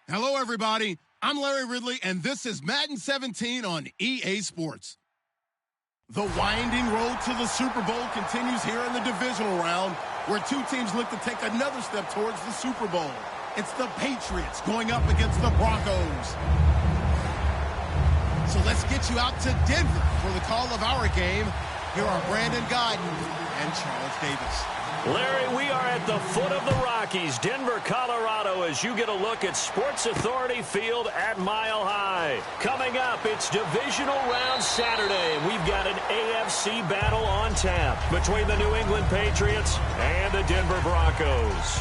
Hello, everybody. I'm Larry Ridley, and this is Madden 17 on EA Sports. The winding road to the Super Bowl continues here in the divisional round, where two teams look to take another step towards the Super Bowl. It's the Patriots going up against the Broncos. So let's get you out to Denver for the call of our game. Here are Brandon Guyton and Charles Davis. Larry, we are at the foot of the Rockies, Denver, Colorado, as you get a look at Sports Authority Field at Mile High. Coming up, it's Divisional Round Saturday, and we've got an AFC battle on tap between the New England Patriots and the Denver Broncos.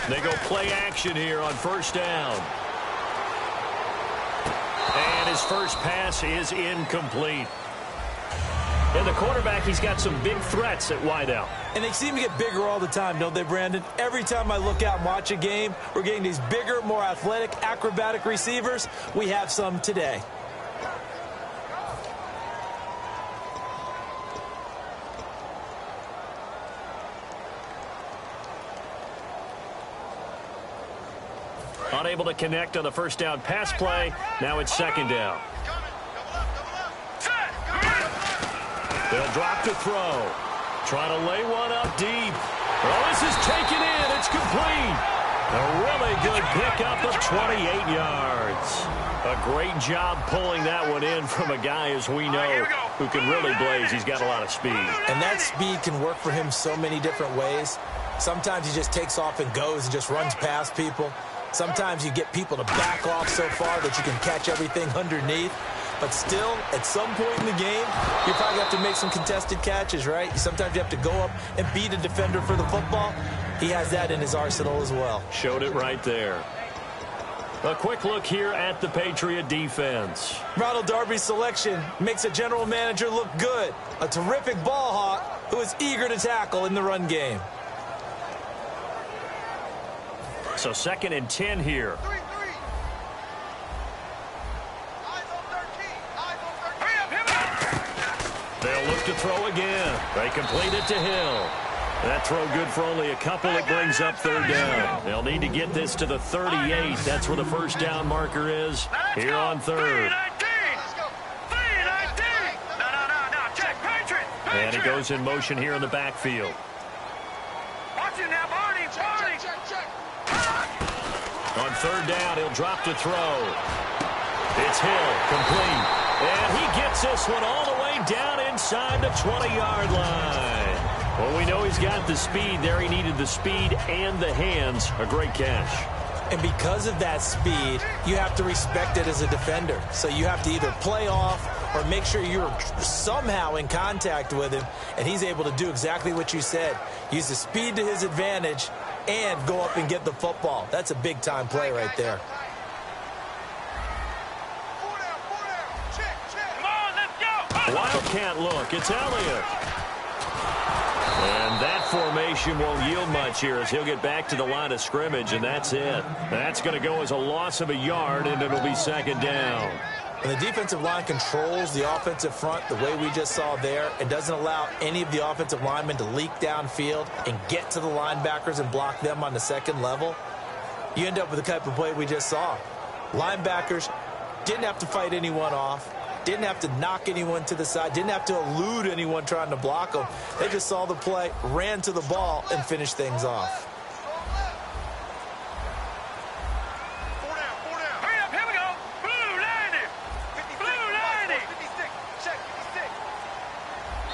They go play action here on first down. And his first pass is incomplete. And the quarterback, he's got some big threats at wideout. And they seem to get bigger all the time, don't they, Brandon? Every time I look out and watch a game, we're getting these bigger, more athletic, acrobatic receivers. We have some today. Unable to connect on the first down pass play. Now it's second down. They'll drop to throw. Trying to lay one up deep. Oh, this is taken in. It's complete. A really good pickup of 28 yards. A great job pulling that one in from a guy, as we know, who can really blaze. He's got a lot of speed. And that speed can work for him so many different ways. Sometimes he just takes off and goes and just runs past people. Sometimes you get people to back off so far that you can catch everything underneath. But still, at some point in the game, you probably have to make some contested catches, right? Sometimes you have to go up and beat a defender for the football. He has that in his arsenal as well. Showed it right there. A quick look here at the Patriot defense. Ronald Darby's selection makes a general manager look good. A terrific ball hawk who is eager to tackle in the run game. So 2nd and 10 here. They'll look to throw again. They complete it to Hill. That throw good for only a couple. It brings up third down. They'll need to get this to the 38. That's where the first down marker is here on third. And he goes in motion here in the backfield. On third down, he'll drop to throw. It's Hill, complete. And he gets this one all the way down inside the 20-yard line. Well, we know he's got the speed there. He needed the speed and the hands. A great catch. And because of that speed, you have to respect it as a defender. So you have to either play off or make sure you're somehow in contact with him, and he's able to do exactly what you said. Use the speed to his advantage and go up and get the football. That's a big-time play right there. Wildcat look. It's Elliott. And that formation won't yield much here as he'll get back to the line of scrimmage, and that's it. That's going to go as a loss of a yard, and it'll be second down. And the defensive line controls the offensive front the way we just saw there. It doesn't allow any of the offensive linemen to leak downfield and get to the linebackers and block them on the second level. You end up with the type of play we just saw. Linebackers didn't have to fight anyone off, didn't have to knock anyone to the side, didn't have to elude anyone trying to block them. They just saw the play, ran to the ball, and finished things off.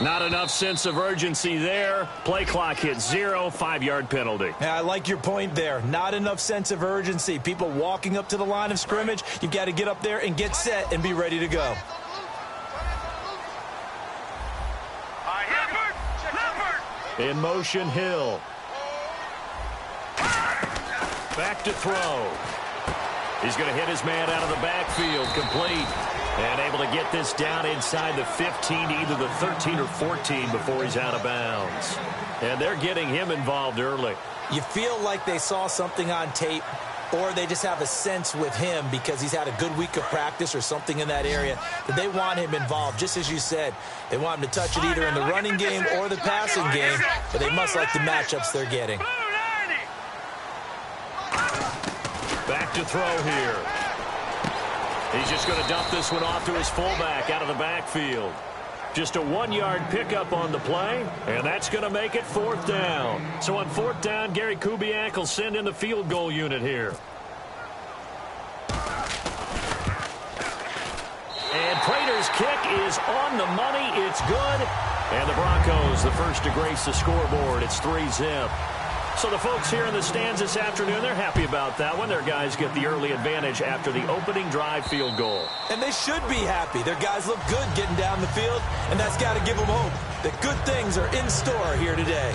Not enough sense of urgency there. Play clock hit 0, 5-yard penalty. Yeah, I like your point there. Not enough sense of urgency. People walking up to the line of scrimmage, you've got to get up there and get set and be ready to go. In motion, Hill. Back to throw. He's going to hit his man out of the backfield. Complete. And able to get this down inside the 15, either the 13 or 14 before he's out of bounds. And they're getting him involved early. You feel like they saw something on tape. or they just have a sense with him because he's had a good week of practice or something in that area that they want him involved. Just as you said, they want him to touch it either in the running game or the passing game, but they must like the matchups they're getting. Back to throw here. He's just going to dump this one off to his fullback out of the backfield. Just a 1-yard pickup on the play, and that's going to make it 4th down. So on 4th down, Gary Kubiak will send in the field goal unit here. And Prater's kick is on the money. It's good. And the Broncos, the first to grace the scoreboard. It's 3-zip. So the folks here in the stands this afternoon, they're happy about that one. Their guys get the early advantage after the opening drive field goal. And they should be happy. Their guys look good getting down the field, and that's got to give them hope that good things are in store here today.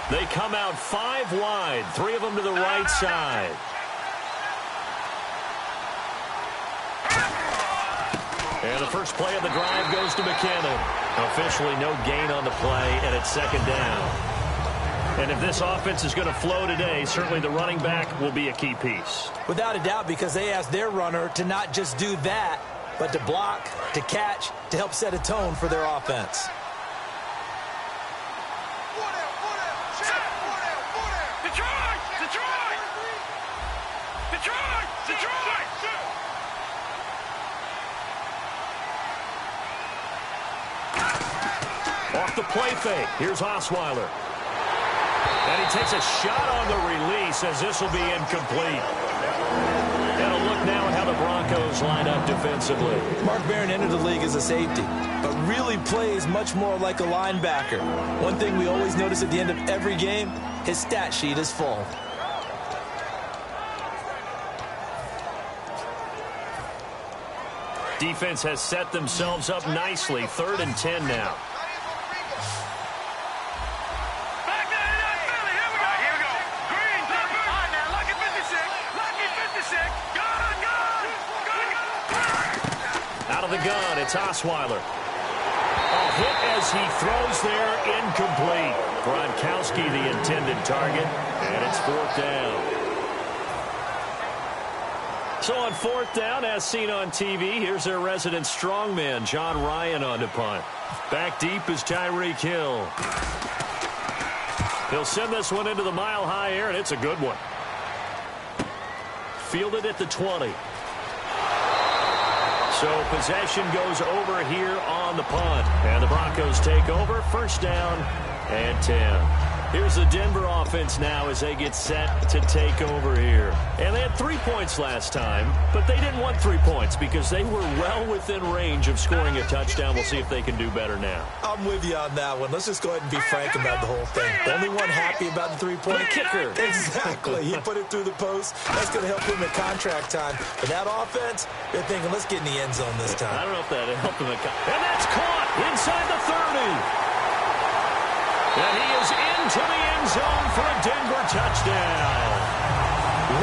They come out 5 wide, 3 of them to the right side. And the first play of the drive goes to McKinnon. Officially no gain on the play, and it's 2nd down. And if this offense is going to flow today, certainly the running back will be a key piece. Without a doubt, because they asked their runner to not just do that, but to block, to catch, to help set a tone for their offense. Off the play fake. Here's Osweiler. And he takes a shot on the release as this will be incomplete. And a look now at how the Broncos line up defensively. Mark Barron entered the league as a safety, but really plays much more like a linebacker. One thing we always notice at the end of every game, his stat sheet is full. Defense has set themselves up nicely. 3rd and 10 now. Out of the gun, it's Osweiler. A hit as he throws there, incomplete. Gronkowski the intended target, and it's 4th down. So on 4th down, as seen on TV, here's their resident strongman, John Ryan, on to punt. Back deep is Tyreek Hill. He'll send this one into the mile-high air, and it's a good one. Fielded at the 20. So possession goes over here on the punt. And the Broncos take over. 1st down and 10. Here's the Denver offense now as they get set to take over here. And they had 3 points last time, but they didn't want 3 points because they were well within range of scoring a touchdown. We'll see if they can do better now. I'm with you on that one. Let's just go ahead and be frank about the whole thing. The only one happy about the three-point kicker. Exactly. He put it through the post. That's going to help him at contract time. But that offense, they're thinking, let's get in the end zone this time. I don't know if that helped him. And that's caught inside the 30. And he is into the end zone for a Denver touchdown.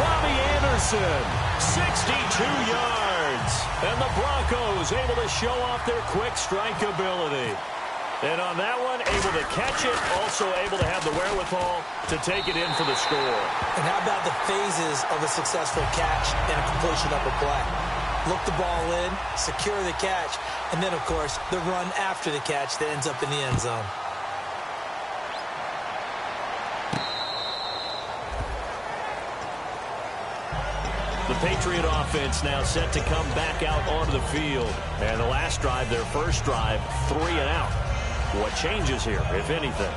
Robbie Anderson, 62 yards. And the Broncos able to show off their quick strike ability. And on that one, able to catch it, also able to have the wherewithal to take it in for the score. And how about the phases of a successful catch and a completion of a play? Look the ball in, secure the catch, and then, of course, the run after the catch that ends up in the end zone. The Patriot offense now set to come back out onto the field. And the last drive, their first drive, 3 and out. What changes here, if anything?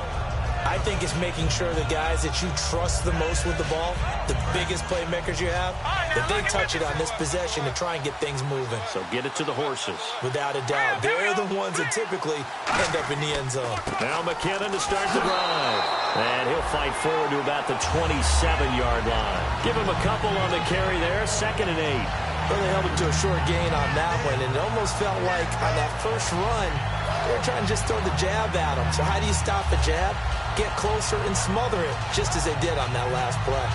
I think it's making sure the guys that you trust the most with the ball, the biggest playmakers you have, that they touch it on this possession to try and get things moving. So get it to the horses. Without a doubt. They're the ones that typically end up in the end zone. Now McKinnon to start the drive. And he'll fight forward to about the 27-yard line. Give him a couple on the carry there. 2nd and 8. Well, they held him to a short gain on that one, and it almost felt like on that first run, They're trying to just throw the jab at him. So how do you stop the jab? Get closer and smother it, just as they did on that last play.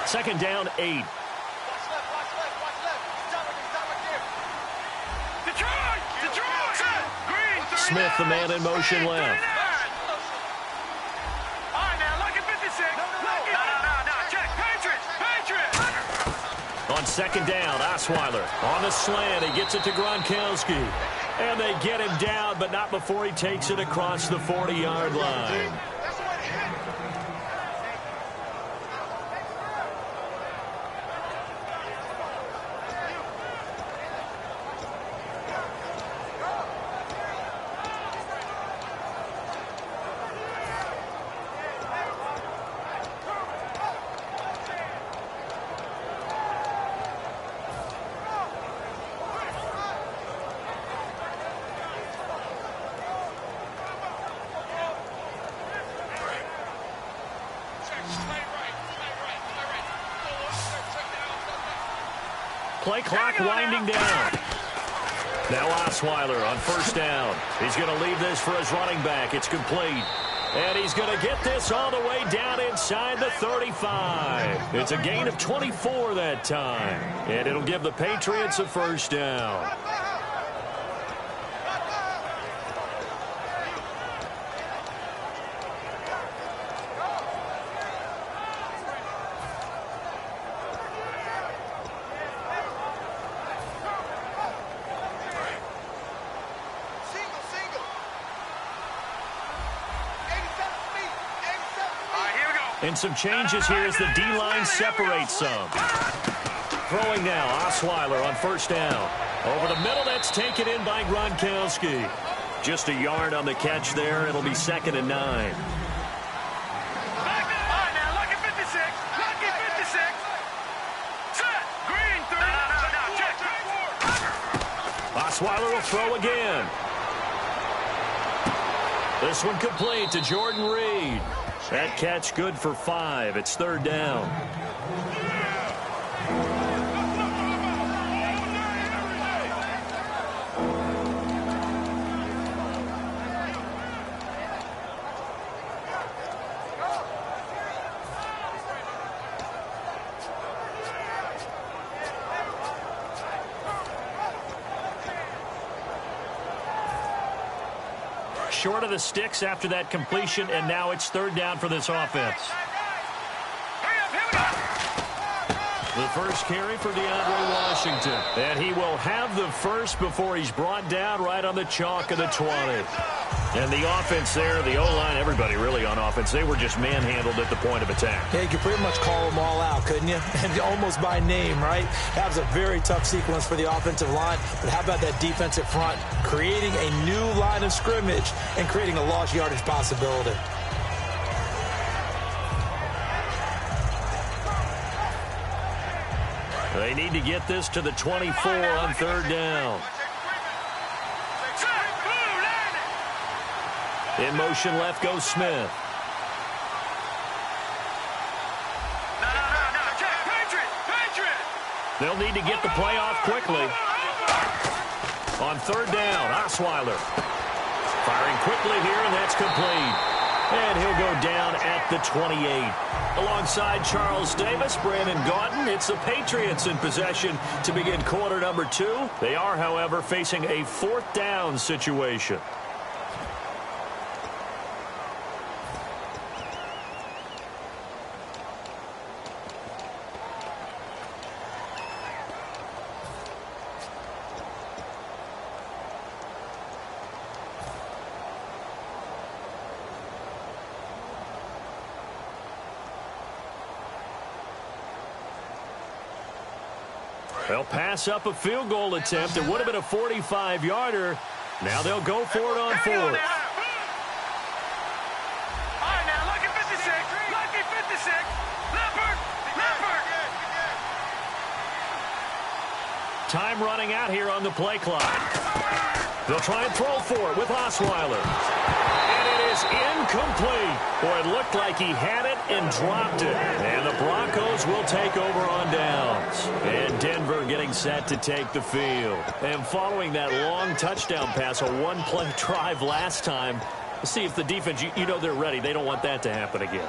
Second down, 8. Smith, the man in motion left. On second down, Osweiler on the slant. He gets it to Gronkowski. And they get him down, but not before he takes it across the 40-yard line. Play clock winding down. Now Osweiler on first down. He's going to leave this for his running back. It's complete. And he's going to get this all the way down inside the 35. It's a gain of 24 that time. And it'll give the Patriots a first down. And some changes here as the D-line separates some. Throwing now, Osweiler on first down. Over the middle, that's taken in by Gronkowski. Just a yard on the catch there. It'll be second and 9. Osweiler will throw again. This one complete to Jordan Reed. That catch good for 5. It's third down. Short of the sticks after that completion, and now it's third down for this offense. The first carry for DeAndre Washington. And he will have the first before he's brought down right on the chalk of the 20. And the offense there, the O-line, everybody really on offense, they were just manhandled at the point of attack. Yeah, you could pretty much call them all out, couldn't you? And almost by name, right? That was a very tough sequence for the offensive line. But how about that defensive front creating a new line of scrimmage and creating a lost yardage possibility? They need to get this to the 24 on third down. In motion left goes Smith. They'll need to get the play off quickly. On third down, Osweiler. Firing quickly here, and that's complete. And he'll go down at the 28. Alongside Charles Davis, Brandon Gaudin, it's the Patriots in possession to begin quarter number 2. They are, however, facing a fourth down situation. They'll pass up a field goal attempt. It would have been a 45-yarder. Now they'll go for it on fourth. All right, now lucky 56. Lucky 56. Leopard. Time running out here on the play clock. They'll try and throw for it with Osweiler. And it is incomplete. Boy, it looked like he had it and dropped it. And the Broncos will take over on downs. And Denver getting set to take the field. And following that long touchdown pass, a one-play drive last time, see if the defense, you know they're ready. They don't want that to happen again.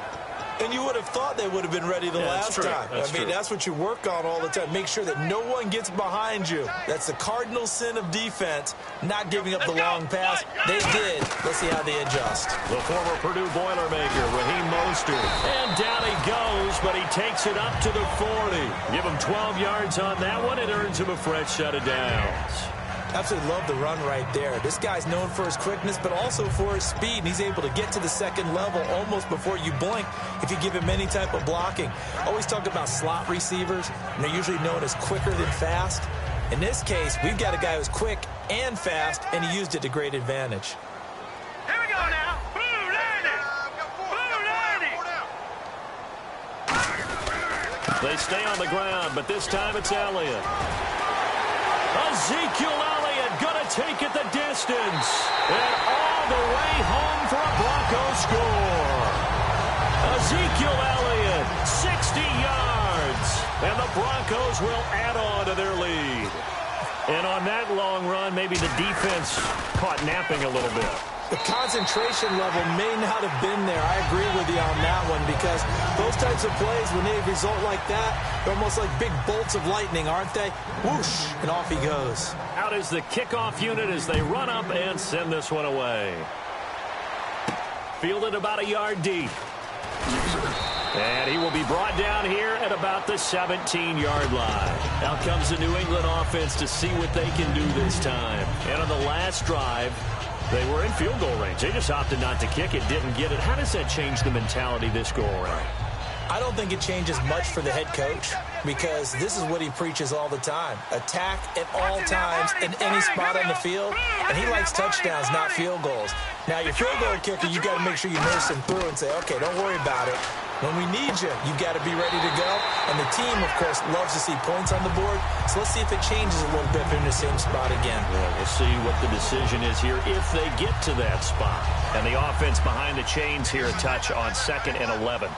And you would have thought they would have been ready the last time. That's what you work on all the time. Make sure that no one gets behind you. That's the cardinal sin of defense, not giving up the long pass. They did. Let's see how they adjust. The former Purdue Boilermaker, Raheem Mostert. And down he goes, but he takes it up to the 40. Give him 12 yards on that one. It earns him a fresh set of downs. Absolutely love the run right there. This guy's known for his quickness, but also for his speed. And he's able to get to the second level almost before you blink if you give him any type of blocking. Always talk about slot receivers, and they're usually known as quicker than fast. In this case, we've got a guy who's quick and fast, and he used it to great advantage. Here we go now. Blue landing. Blue landing. They stay on the ground, but this time it's Elliott. Ezekiel Elliott going to take it the distance. And all the way home for a Broncos score. Ezekiel Elliott, 60 yards. And the Broncos will add on to their lead. And on that long run, maybe the defense caught napping a little bit. The concentration level may not have been there. I agree with you on that one, because those types of plays, when they result like that, they're almost like big bolts of lightning, aren't they? Whoosh, and off he goes. Out is the kickoff unit as they run up and send this one away. Fielded about a yard deep. And he will be brought down here at about the 17-yard line. Now comes the New England offense to see what they can do this time. And on the last drive, they were in field goal range. They just opted not to kick it, didn't get it. How does that change the mentality this go around? I don't think it changes much for the head coach, because this is what he preaches all the time. Attack at all times in any spot on the field, and he likes touchdowns, not field goals. Now, your field goal kicker, you got to make sure you nurse him through and say, okay, don't worry about it. When we need you, you got to be ready to go. And the team, of course, loves to see points on the board. So let's see if it changes a little bit if they're in the same spot again. Yeah, we'll see what the decision is here if they get to that spot. And the offense behind the chains here a touch on 2nd and 11.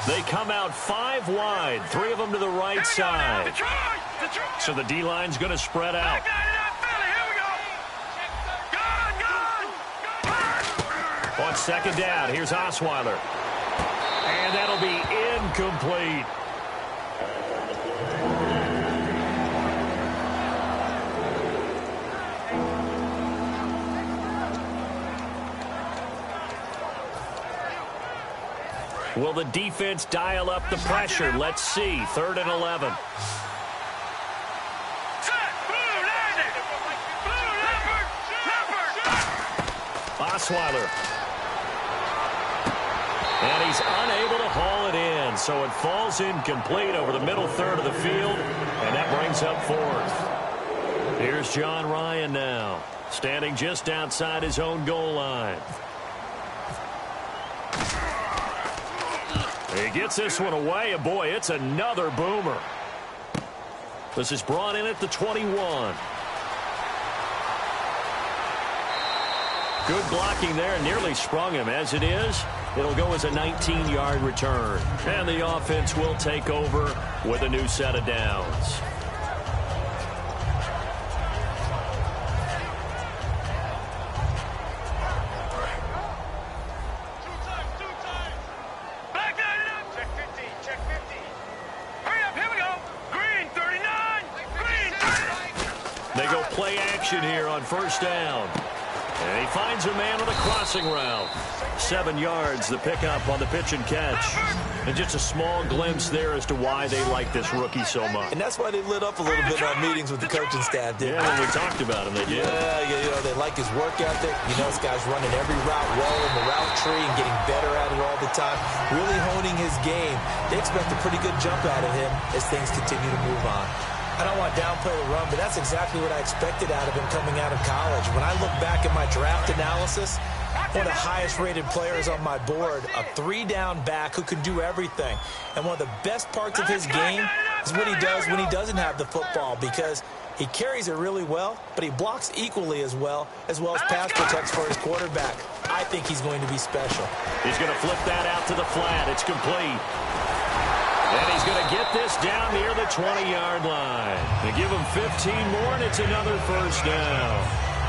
They come out 5 wide, 3 of them to the right side. So the D-line's going to spread out. On 2nd down, here's Osweiler. And that'll be incomplete. Will the defense dial up the pressure? Let's see. 3rd and 11. Osweiler. And he's unable to haul it in, so it falls incomplete over the middle third of the field, and that brings up 4th. Here's John Ryan now, standing just outside his own goal line. He gets this one away, and boy, it's another boomer. This is brought in at the 21. Good blocking there, nearly sprung him. As it is, it'll go as a 19-yard return. And the offense will take over with a new set of downs. Check 50, check 50. Hurry up, here we go. Green 39, green 39. They go play action here on 1st down. And he finds a man with a crossing route. 7 yards, the pickup on the pitch and catch. And just a small glimpse there as to why they like this rookie so much. And that's why they lit up a little bit on meetings with the coaching staff, didn't they? Yeah, when we talked about him, they did. Yeah, you know, they like his work ethic. You know, this guy's running every route well in the route tree and getting better at it all the time. Really honing his game. They expect a pretty good jump out of him as things continue to move on. I don't want to downplay the run, but that's exactly what I expected out of him coming out of college. When I look back at my draft analysis, one of the highest-rated players on my board, a 3-down back who can do everything. And one of the best parts of his game is what he does when he doesn't have the football, because He carries it really well, but he blocks equally as well as pass protects for his quarterback. I think he's going to be special. He's going to flip that out to the flat. It's complete. And he's going to get this down near the 20-yard line. They give him 15 more, and it's another first down.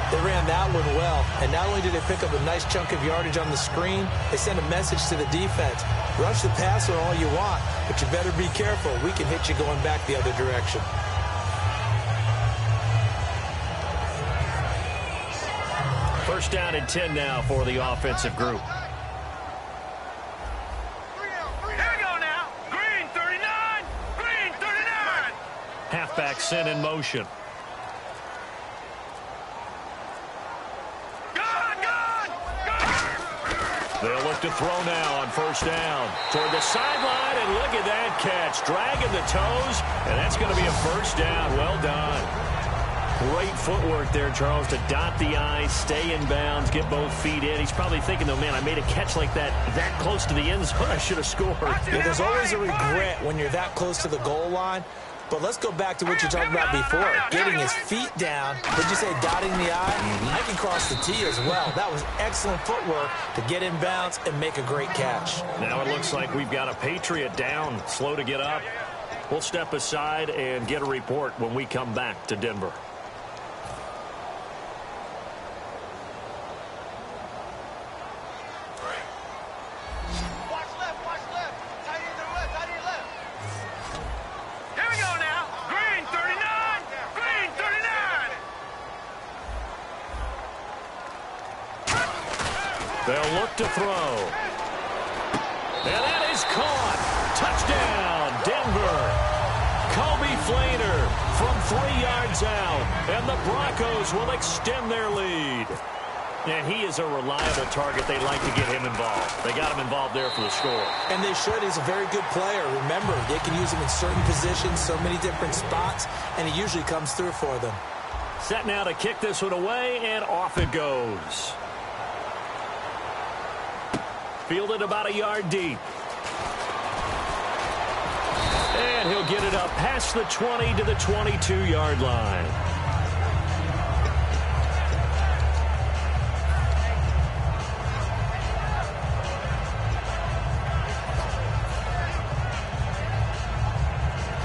They ran that one well, and not only did they pick up a nice chunk of yardage on the screen, they sent a message to the defense. Rush the passer all you want, but you better be careful. We can hit you going back the other direction. First down and 10 now for the offensive group. Here we go now. Green 39. Green 39. Halfback sent in motion. They'll look to throw now on first down. Toward the sideline, and look at that catch. Dragging the toes, and that's going to be a first down. Well done. Great footwork there, Charles, to dot the I's, stay in bounds, get both feet in. He's probably thinking, though, man, I made a catch like that close to the end zone. I should have scored. Yeah, there's always a regret when you're that close to the goal line. But let's go back to what you talked about before. Getting his feet down. Would you say dotting the I? I can cross the T as well. That was excellent footwork to get in bounds and make a great catch. Now it looks like we've got a Patriot down, slow to get up. We'll step aside and get a report when we come back to Denver. They'll look to throw. And that is caught. Touchdown, Denver. Kobe Flainer from 3 yards out. And the Broncos will extend their lead. And he is a reliable target. They like to get him involved. They got him involved there for the score. And they should. He's a very good player. Remember, they can use him in certain positions, so many different spots, and he usually comes through for them. Set now to kick this one away, and off it goes. Fielded about a yard deep. And he'll get it up past the 20 to the 22-yard line.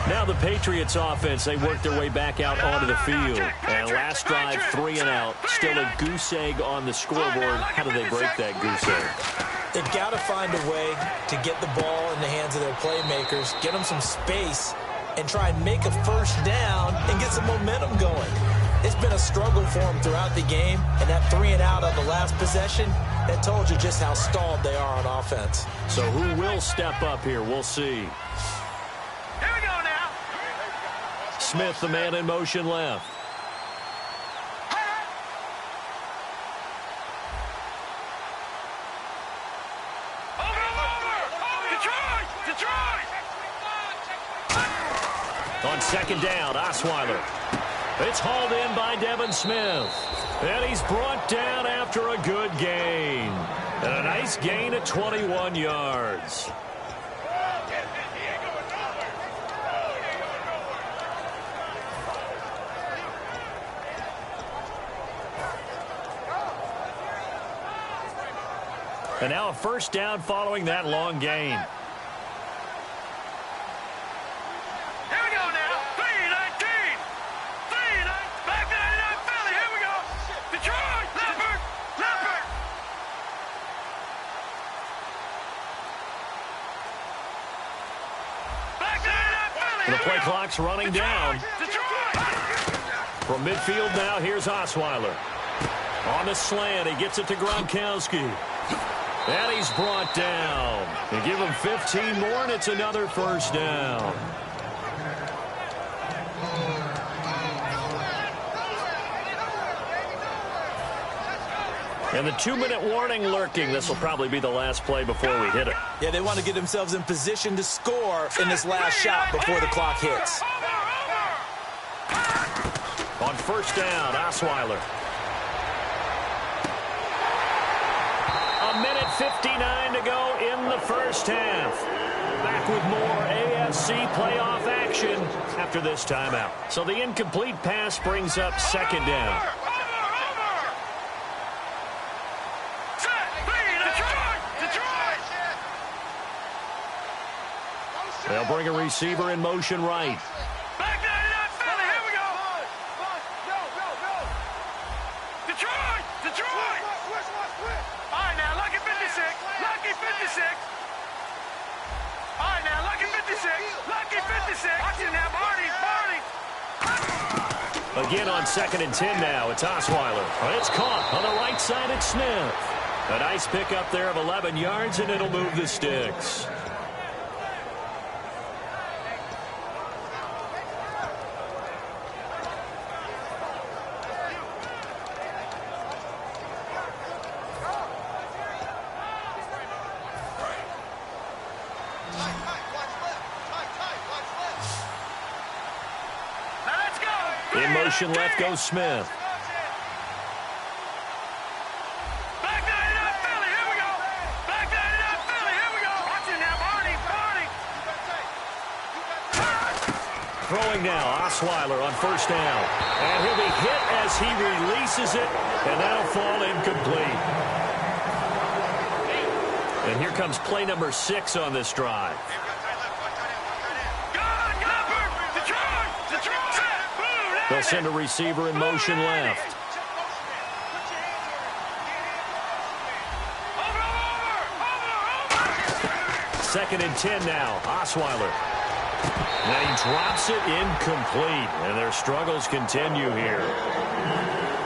Now the Patriots offense, they work their way back out onto the field. And last drive, 3 and out. Still a goose egg on the scoreboard. How do they break that goose egg? They've got to find a way to get the ball in the hands of their playmakers, get them some space, and try and make a first down and get some momentum going. It's been a struggle for them throughout the game, and that 3 and out on the last possession, that told you just how stalled they are on offense. So who will step up here? We'll see. Here we go now. Smith, the man in motion left. On second down, Osweiler. It's hauled in by Devin Smith. And he's brought down after a good gain. And a nice gain of 21 yards. And now a first down following that long gain. The play clock's running down. From midfield now, here's Osweiler. On the slant, he gets it to Gronkowski. And he's brought down. They give him 15 more, and it's another first down. And the 2-minute warning lurking. This will probably be the last play before we hit it. Yeah, they want to get themselves in position to score in this last shot before the clock hits. On first down, Osweiler. 1:05 1:59 to go in the first half. Back with more AFC playoff action after this timeout. So the incomplete pass brings up second down. They'll bring a receiver in motion right. Back 99 Philly, here we go. Detroit! Detroit! All right, now, lucky 56. Lucky 56. All right, now, lucky 56. Lucky 56. Watch it now, Barney. Again on 2nd and 10 now. It's Osweiler. It's caught on the right side. It's Smith. A nice pickup there of 11 yards, and it'll move the sticks. In motion left goes Smith. Back 99 Philly, here we go. Back 99 Philly, here we go. Watch it now, Barney. Throwing now, Osweiler on first down. And he'll be hit as he releases it, and that'll fall incomplete. And here comes play number 6 on this drive. They'll send a receiver in motion left. Second and 10 now. Osweiler. Now he drops it incomplete, and their struggles continue here.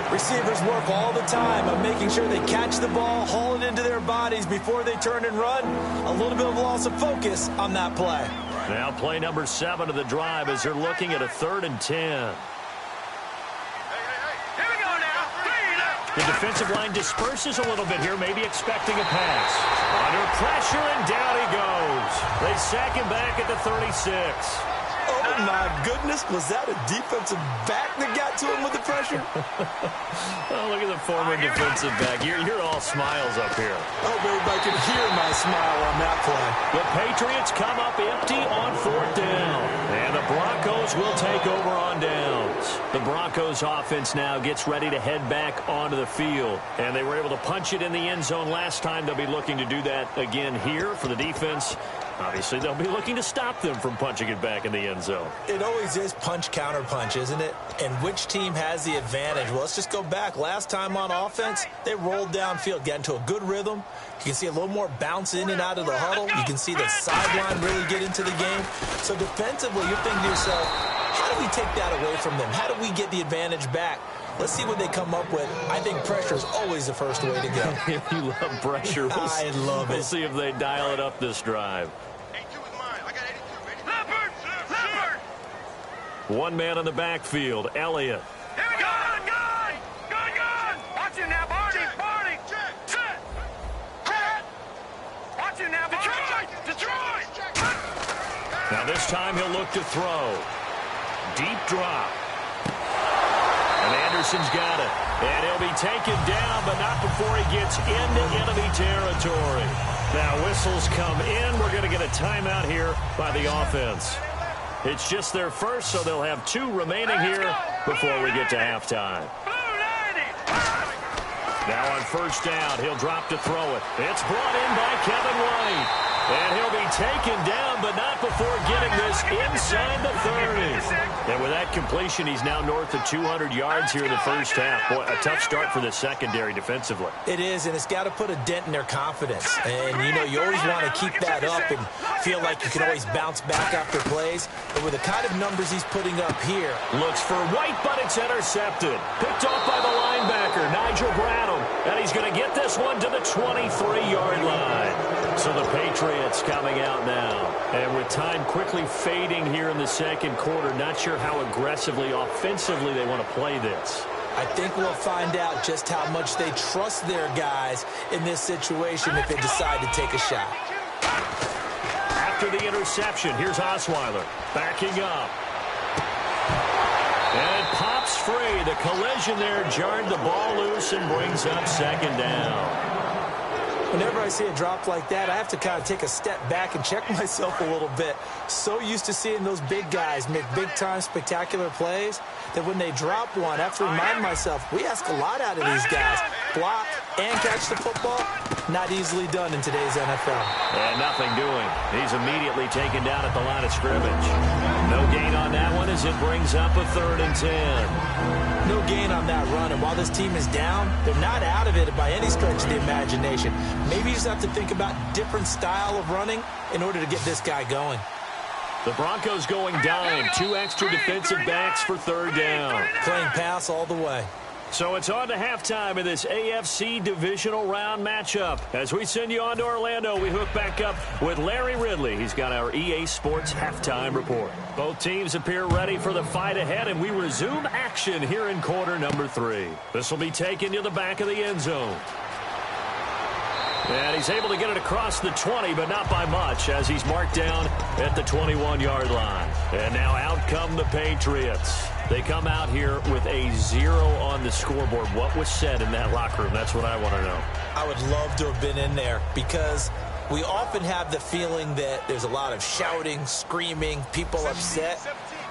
Receivers work all the time on making sure they catch the ball, haul it into their bodies before they turn and run. A little bit of loss of focus on that play. Now play number 7 of the drive as they're looking at a 3rd and 10. The defensive line disperses a little bit here, maybe expecting a pass. Under pressure, and down he goes. They sack him back at the 36. Oh, my goodness. Was that a defensive back that got to him with the pressure? Oh, look at the former defensive back. You're all smiles up here. I hope everybody can hear my smile on that play. The Patriots come up empty on 4th down. And the Broncos will take over on downs. The Broncos offense now gets ready to head back onto the field. And they were able to punch it in the end zone last time. They'll be looking to do that again here for the defense. Obviously, they'll be looking to stop them from punching it back in the end zone. It always is punch, counter punch, isn't it? And which team has the advantage? Well, let's just go back. Last time on offense, they rolled downfield, got into a good rhythm. You can see a little more bounce in and out of the huddle. You can see the sideline really get into the game. So defensively, you're thinking to yourself, how do we take that away from them? How do we get the advantage back? Let's see what they come up with. I think pressure is always the first way to go. You love pressure. I love it. We'll see if they dial it up this drive. 82 is mine. I got 82. Leopard! Leopard! One man on the backfield, Elliott. Here we go! Gun! Watch him now, Barney! Set! Watch him now, Detroit! Now this time he'll look to throw. Deep drop. And Anderson's got it. And he'll be taken down, but not before he gets into enemy territory. Now whistles come in. We're going to get a timeout here by the offense. It's just their first, so they'll have 2 remaining here before we get to halftime. Now on first down, he'll drop to throw it. It's brought in by Kevin White. And he'll be taken down, but not before getting this inside the 30. And with that completion, he's now north of 200 yards here in the first half. Boy, a tough start for the secondary defensively. It is, and it's got to put a dent in their confidence. And, you know, you always want to keep that up and feel like you can always bounce back after plays. But with the kind of numbers he's putting up here. Looks for White, but it's intercepted. Picked off by the linebacker, Nigel Bradham. And he's going to get this one to the 23-yard line. So the Patriots coming out now. And with time quickly fading here in the second quarter, not sure how aggressively, offensively they want to play this. I think we'll find out just how much they trust their guys in this situation if they decide to take a shot. After the interception, here's Osweiler backing up. And it pops free. The collision there jarred the ball loose and brings up second down. Whenever I see a drop like that, I have to kind of take a step back and check myself a little bit. So used to seeing those big guys make big-time spectacular plays that when they drop one, I have to remind myself, we ask a lot out of these guys. Block and catch the football, not easily done in today's NFL. And nothing doing. He's immediately taken down at the line of scrimmage. No gain on that one as it brings up a 3rd and 10. No gain on that run, and while this team is down, they're not out of it by any stretch of the imagination. Maybe you just have to think about different style of running in order to get this guy going. The Broncos going dime. 2 extra defensive backs for 3rd down. Playing pass all the way. So it's on to halftime in this AFC divisional round matchup. As we send you on to Orlando, we hook back up with Larry Ridley. He's got our EA Sports halftime report. Both teams appear ready for the fight ahead, and we resume action here in quarter number 3. This will be taken to the back of the end zone. And he's able to get it across the 20, but not by much, as he's marked down at the 21-yard line. And now out come the Patriots. They come out here with a 0 on the scoreboard. What was said in that locker room? That's what I want to know. I would love to have been in there because we often have the feeling that there's a lot of shouting, screaming, people upset.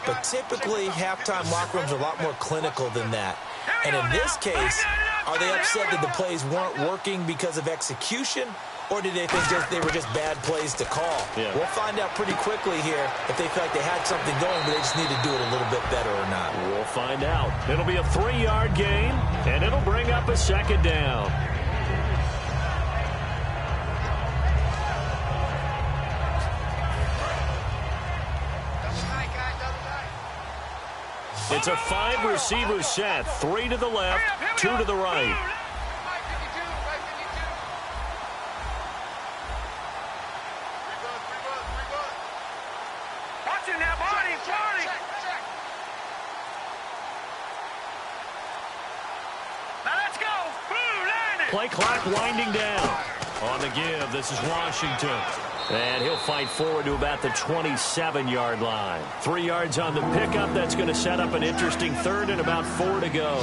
But typically, halftime locker rooms are a lot more clinical than that. And in this case, are they upset that the plays weren't working because of execution? Or did they think they were just bad plays to call? Yeah. We'll find out pretty quickly here if they feel like they had something going, but they just need to do it a little bit better or not. We'll find out. It'll be a 3-yard gain, and it'll bring up a 2nd down. It's a 5-receiver set. 3 to the left, 2 to the right. Play clock winding down. On the give, this is Washington. And he'll fight forward to about the 27-yard line. 3 yards on the pickup. That's going to set up an interesting 3rd and about 4 to go.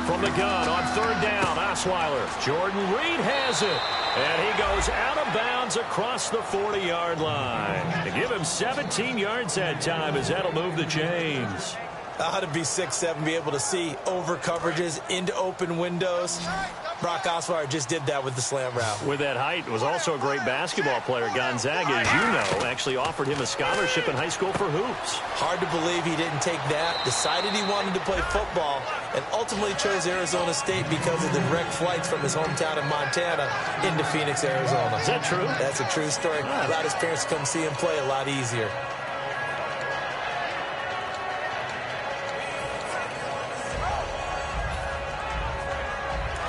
From the gun on 3rd down, Osweiler. Jordan Reed has it. And he goes out of bounds across the 40-yard line. To give him 17 yards that time as that'll move the chains. Ought to be 6'7", be able to see over coverages into open windows. Brock Osweiler just did that with the slant route. With that height, was also a great basketball player. Gonzaga, as you know, actually offered him a scholarship in high school for hoops. Hard to believe he didn't take that, decided he wanted to play football, and ultimately chose Arizona State because of the direct flights from his hometown of Montana into Phoenix, Arizona. Is that true? That's a true story. Allowed his parents to come see him play a lot easier.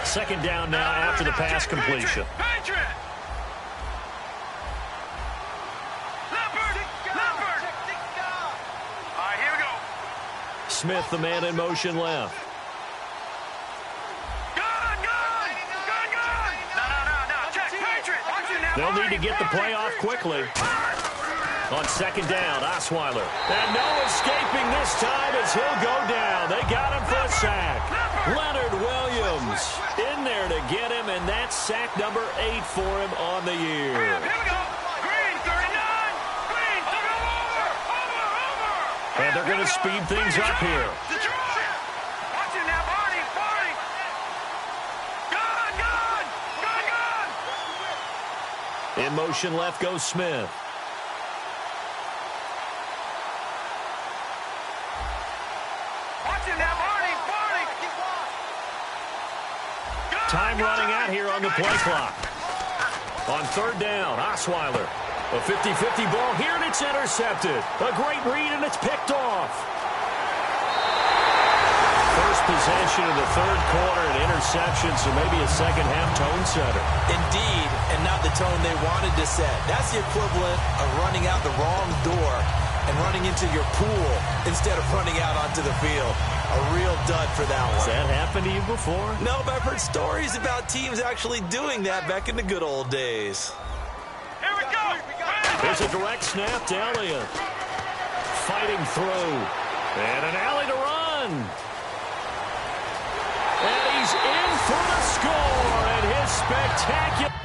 Second down now after the pass completion. Smith, the man in motion left. They'll need to get the play off quickly. On 2nd down, Osweiler. And no escaping this time as he'll go down. They got him for a sack. Leonard Williams in there to get him, and that's sack number 8 for him on the year. Here we go. Green, 39. Green, over. And they're going to speed things up here. Watch it now, Barney. Gun. In motion left goes Smith. Time running out here on the play clock. On 3rd down, Osweiler. A 50-50 ball here, and it's intercepted. A great read, and it's picked off. First possession of the 3rd quarter, an interception, so maybe a second-half tone setter. Indeed, and not the tone they wanted to set. That's the equivalent of running out the wrong door and running into your pool instead of running out onto the field. A real dud for that one. Has that happened to you before? No, but I've heard stories about teams actually doing that back in the good old days. Here we go. There's a direct snap to Elliott. Fighting through. And an alley to run. And he's in for the score, and his spectacular...